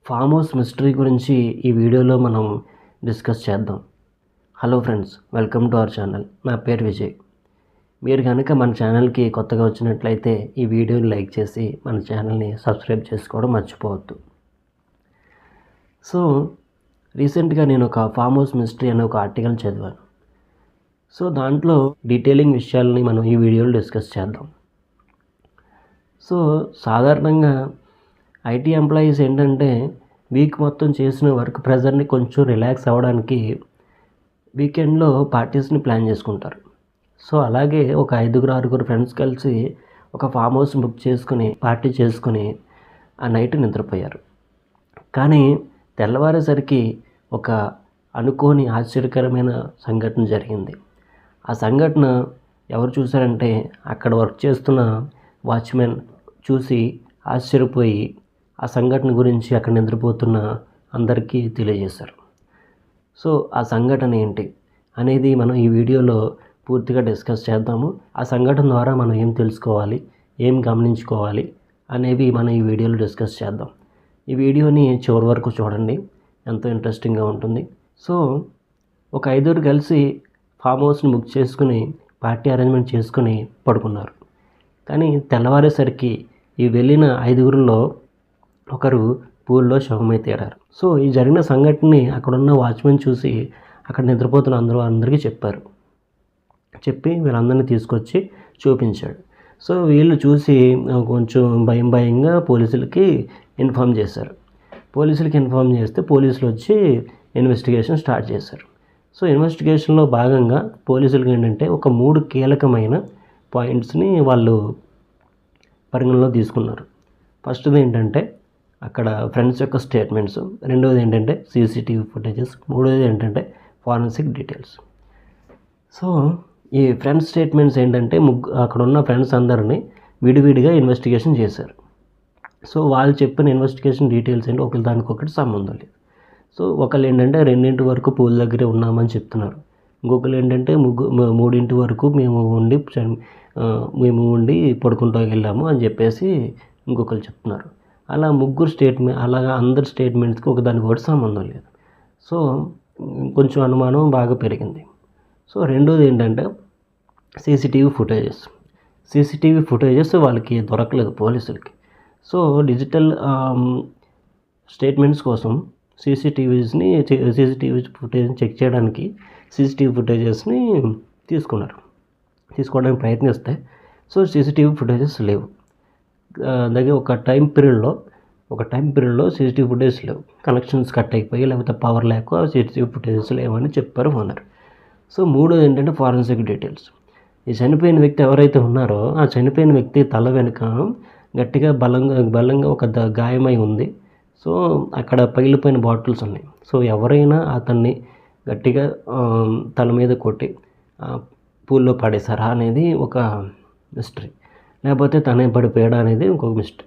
Farm house mystery గురించి ఈ వీడియోలో మనం డిస్కస్ చేద్దాం. Hello friends, welcome to our channel. నా పేరు విజయ్. మీరు కనుక మన ఛానల్కి కొత్తగా వచ్చినట్లయితే ఈ వీడియోని లైక్ చేసి మన ఛానల్ని సబ్స్క్రైబ్ చేసుకోవడం మర్చిపోవద్దు. సో రీసెంట్గా నేను ఒక ఫామ్ హౌస్ మిస్టరీ అనే ఒక ఆర్టికల్ చదివాను. సో దాంట్లో డీటెయిలింగ్ విషయాలని మనం ఈ వీడియోలో డిస్కస్ చేద్దాం. సో సాధారణంగా ఐటీ ఎంప్లాయీస్ ఏంటంటే వీక్ మొత్తం చేసిన వర్క్ ప్రెజర్ని కొంచెం రిలాక్స్ అవ్వడానికి వీకెండ్లో పార్టీస్ని ప్లాన్ చేసుకుంటారు. సో అలాగే ఒక 5-6 ఫ్రెండ్స్ కలిసి ఒక ఫామ్ హౌస్ బుక్ చేసుకుని పార్టీ చేసుకుని ఆ నైట్ నిద్రపోయారు. కానీ తెల్లవారేసరికి ఒక అనుకోని ఆశ్చర్యకరమైన సంఘటన జరిగింది. ఆ సంఘటన ఎవరు చూశారంటే అక్కడ వర్క్ చేస్తున్న వాచ్మెన్ చూసి ఆశ్చర్యపోయి ఆ సంఘటన గురించి అక్కడ నిద్రపోతున్న అందరికీ తెలియజేశారు. సో ఆ సంఘటన ఏంటి అనేది మనం ఈ వీడియోలో పూర్తిగా డిస్కస్ చేద్దాము. ఆ సంఘటన ద్వారా మనం ఏం తెలుసుకోవాలి, ఏం గమనించుకోవాలి అనేవి మనం ఈ వీడియోలో డిస్కస్ చేద్దాం. ఈ వీడియోని చివరి వరకు చూడండి, ఎంతో ఇంట్రెస్టింగ్గా ఉంటుంది. సో ఒక 5 కలిసి ఫామ్ హౌస్ని బుక్ చేసుకుని పార్టీ అరేంజ్మెంట్ చేసుకుని పడుకున్నారు. కానీ తెల్లవారేసరికి ఈ వెళ్ళిన 5లో ఒకరు పూల్లో శవమై తేరారు. సో ఈ జరిగిన సంఘటనని అక్కడున్న వాచ్మెన్ చూసి అక్కడ నిద్రపోతున్న అందరికీ చెప్పి వీళ్ళందరినీ తీసుకొచ్చి చూపించాడు. సో వీళ్ళు చూసి కొంచెం భయంగా పోలీసులకి ఇన్ఫామ్ చేశారు. పోలీసులకి ఇన్ఫామ్ చేస్తే పోలీసులు వచ్చి ఇన్వెస్టిగేషన్ స్టార్ట్ చేశారు. సో ఇన్వెస్టిగేషన్లో భాగంగా పోలీసులకి ఏంటంటే ఒక 3 కీలకమైన పాయింట్స్ని వాళ్ళు పరిగణలో తీసుకున్నారు. ఫస్ట్ది ఏంటంటే అక్కడ ఫ్రెండ్స్ యొక్క స్టేట్మెంట్స్, రెండవది ఏంటంటే సీసీటీవీ ఫుటేజెస్, మూడవది ఏంటంటే ఫారెన్సిక్ డీటెయిల్స్. సో ఈ ఫ్రెండ్స్ స్టేట్మెంట్స్ ఏంటంటే అక్కడ ఉన్న ఫ్రెండ్స్ అందరినీ విడివిడిగా ఇన్వెస్టిగేషన్ చేశారు. సో వాళ్ళు చెప్పిన ఇన్వెస్టిగేషన్ డీటెయిల్స్ ఏంటి ఒకరి దానికొకటి సంబంధం లేదు. సో ఒకళ్ళు ఏంటంటే 2 వరకు పూల్ దగ్గరే ఉన్నామని చెప్తున్నారు. ఇంకొకరు ఏంటంటే 3 వరకు మేము ఉండి పడుకుంటూ వెళ్ళాము అని చెప్పేసి ఇంకొకరు చెప్తున్నారు. అలా అలాగా అందరి స్టేట్మెంట్స్కి ఒకదానికొకటి సంబంధం లేదు. సో కొంచెం అనుమానం బాగా పెరిగింది. సో రెండోది ఏంటంటే సీసీటీవీ ఫుటేజెస్ వాళ్ళకి దొరకలేదు పోలీసులకి. సో డిజిటల్ స్టేట్మెంట్స్ కోసం సీసీటీవీ ఫుటేజ్ని చెక్ చేయడానికి సీసీటీవీ ఫుటేజెస్ని తీసుకోవడానికి ప్రయత్నిస్తే సో సీసీటీవీ ఫుటేజెస్ లేవు. దగ్గర ఒక టైం పీరియడ్లో సీసీటీవీ ఫుటేజ్ లేవు. కనెక్షన్స్ కట్ అయిపోయి లేకపోతే పవర్ లేక సీసీటీవీ ఫుటేజెస్ లేవని చెప్పారు ఓనర్. సో మూడోది ఏంటంటే ఫారెన్సిక్ డీటెయిల్స్. ఈ చనిపోయిన వ్యక్తి ఎవరైతే ఉన్నారో ఆ చనిపోయిన వ్యక్తి తల వెనుక గట్టిగా బలంగా ఒక గాయమై ఉంది. సో అక్కడ పగిలిపోయిన బాటిల్స్ ఉన్నాయి. సో ఎవరైనా అతన్ని గట్టిగా తల మీద కొట్టి పూల్లో పడేశారా అనేది ఒక మిస్టరీ, లేకపోతే తనే పడిపోయాడా అనేది ఇంకొక మిస్టరీ.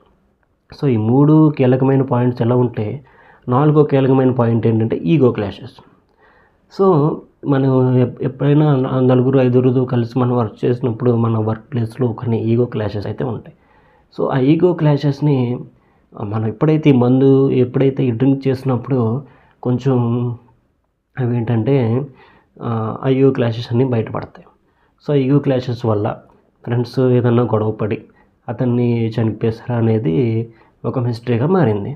సో ఈ 3 కీలకమైన పాయింట్స్ ఎలా ఉంటే 4వ కీలకమైన పాయింట్ ఏంటంటే ఈగో క్లాషెస్. సో మనం ఎప్పుడైనా 4-5 కలిసి మనం వర్క్ చేసినప్పుడు మన వర్క్ ప్లేస్లో కొన్ని ఈగో క్లాషెస్ అయితే ఉంటాయి. సో ఆ ఈగో క్లాషెస్ని మనం ఎప్పుడైతే ఈ డ్రింక్ చేసినప్పుడు కొంచెం అవి ఏంటంటే ఆ ఈగో క్లాషెస్ అన్నీ బయటపడతాయి. సో ఈగో క్లాషెస్ వల్ల ఫ్రెండ్స్ ఏదన్నా గొడవపడి అతన్ని చనిపేశారా అనేది ఒక మిస్టరీగా మారింది.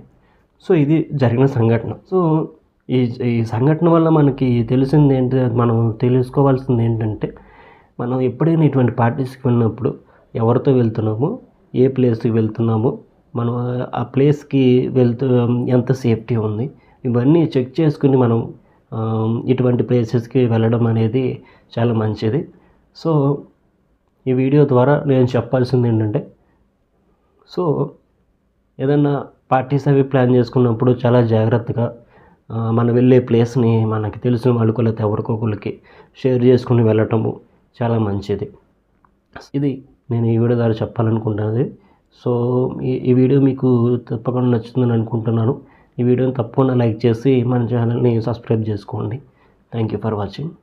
సో ఇది జరిగిన సంఘటన. సో ఈ సంఘటన వల్ల మనకి తెలిసింది ఏంటి, మనం తెలుసుకోవాల్సింది ఏంటంటే మనం ఎప్పుడైనా ఇటువంటి పార్టీస్కి వెళ్ళినప్పుడు ఎవరితో వెళ్తున్నామో, ఏ ప్లేస్కి వెళ్తున్నామో, మనం ఆ ప్లేస్కి ఎంత సేఫ్టీ ఉంది, ఇవన్నీ చెక్ చేసుకుని మనం ఇటువంటి ప్లేసెస్కి వెళ్ళడం అనేది చాలా మంచిది. సో ఈ వీడియో ద్వారా నేను చెప్పాల్సింది ఏంటంటే సో ఏదన్నా పార్టీస్ అవి ప్లాన్ చేసుకున్నప్పుడు చాలా జాగ్రత్తగా మనం వెళ్ళే ప్లేస్ని మనకి తెలిసిన వాళ్ళకి లేకపోతే ఎవరికొకరికి షేర్ చేసుకుని వెళ్ళటము చాలా మంచిది. ఇది నేను ఈ వీడియో ద్వారా చెప్పాలనుకుంటున్నది. సో ఈ వీడియో మీకు తప్పకుండా నచ్చుతుందని అనుకుంటున్నాను. ఈ వీడియోని తప్పకుండా లైక్ చేసి మన ఛానల్ని సబ్స్క్రైబ్ చేసుకోండి. Thank you for watching.